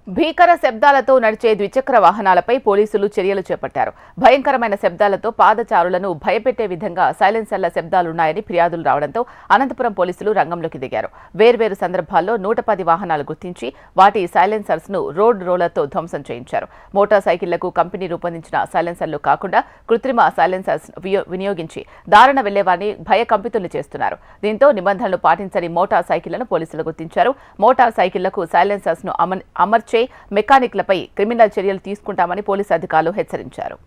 భీకర శబ్దాలతో నడిచే ద్విచక్ర వాహనాలపై పోలీసులు చర్యలు చేపట్టారు. భయంకరమైన శబ్దాలతో పాదచారులను భయపెట్టే విధంగా సైలెన్సర్ల శబ్దాలున్నాయని ఫిర్యాదులు రావడంతో అనంతపురం పోలీసులు రంగంలోకి దిగారు. వేర్వేరు సందర్భాల్లో 110 వాహనాలు గుర్తించి వాటి సైలెన్సర్స్ ను రోడ్ రోలర్తో ధ్వంసం చేయించారు. మోటార్ సైకిళ్లకు కంపెనీ రూపొందించిన సైలెన్సర్లు కాకుండా కృత్రిమ సైలెన్సర్స్ వినియోగించి దారుణ వెళ్లేవారిని భయకంపితులు చేస్తున్నారు. దీంతో నిబంధనలు పాటించని మోటార్ సైకిళ్లను పోలీసులు గుర్తించారు. మోటార్ సైకిళ్లకు సైలెన్సర్స్ ను అమర్చే మెకానిక్లపై క్రిమినల్ చర్యలు తీసుకుంటామని పోలీసు అధికారులు హెచ్చరించారు.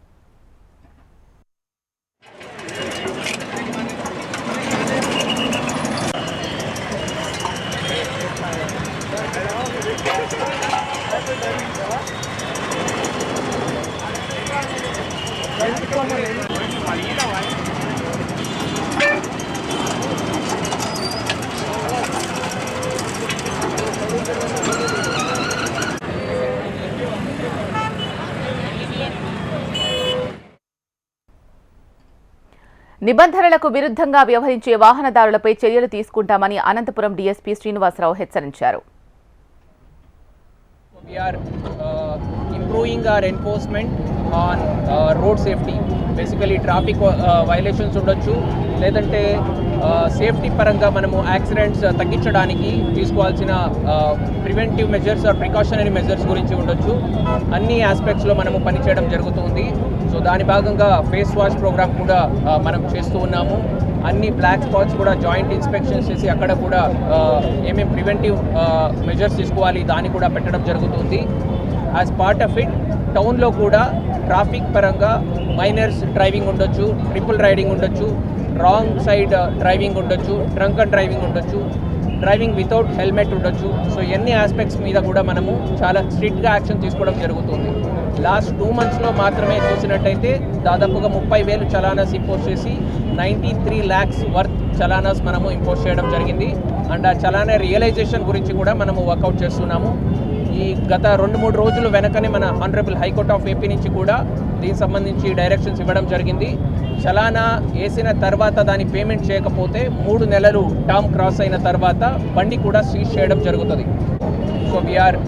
నిబంధనలకు విరుద్ధంగా వ్యవహరించే వాహనదారులపై చర్యలు తీసుకుంటామని అనంతపురం డీఎస్పీ శ్రీనివాసరావు హెచ్చరించారు. We are improving our enforcement on road safety. Basically traffic violations ఉండొచ్చు, లేదంటే సేఫ్టీ పరంగా మనము యాక్సిడెంట్స్ తగ్గించడానికి తీసుకోవాల్సిన preventive measures or precautionary measures గురించి ఉండొచ్చు. అన్ని ఆస్పెక్ట్స్లో మనము పనిచేయడం జరుగుతుంది. సో దాని భాగంగా ఫేస్ వాష్ ప్రోగ్రామ్ కూడా మనం చేస్తూ ఉన్నాము. అన్ని బ్లాక్ స్పాట్స్ కూడా జాయింట్ ఇన్స్పెక్షన్స్ చేసి అక్కడ కూడా ఏమేమి ప్రివెంటివ్ మెజర్స్ తీసుకోవాలి దాన్ని కూడా పెట్టడం జరుగుతుంది. యాజ్ పార్ట్ ఆఫ్ ఇట్ టౌన్లో కూడా ట్రాఫిక్ పరంగా మైనర్స్ డ్రైవింగ్ ఉండొచ్చు, ట్రిపుల్ రైడింగ్ ఉండొచ్చు, రాంగ్ సైడ్ డ్రైవింగ్ ఉండొచ్చు, డ్రంక్ అండ్ డ్రైవింగ్ ఉండొచ్చు, డ్రైవింగ్ వితౌట్ హెల్మెట్ ఉండొచ్చు. సో ఎన్ని ఆస్పెక్ట్స్ మీద కూడా మనము చాలా స్ట్రిక్ట్గా యాక్షన్ తీసుకోవడం జరుగుతుంది. లాస్ట్ 2 monthsలో మాత్రమే చూసినట్టయితే దాదాపుగా 30,000 చలానాస్ ఇంపోజ్ చేసి 93 lakhs వర్త్ చలానాస్ మనము ఇంపోజ్ చేయడం జరిగింది. అండ్ ఆ చలానా రియలైజేషన్ గురించి కూడా మనము వర్కౌట్ చేస్తున్నాము. ఈ గత 2-3 రోజులు వెనకనే మన హానరబుల్ హైకోర్ట్ ఆఫ్ ఏపీ నుంచి కూడా దీనికి సంబంధించి డైరెక్షన్స్ ఇవ్వడం జరిగింది. చలానా వేసిన తర్వాత దాని పేమెంట్ చేయకపోతే 3 నెలలు టర్మ్ క్రాస్ అయిన తర్వాత బండి కూడా సీజ్ చేయడం జరుగుతుంది. So we are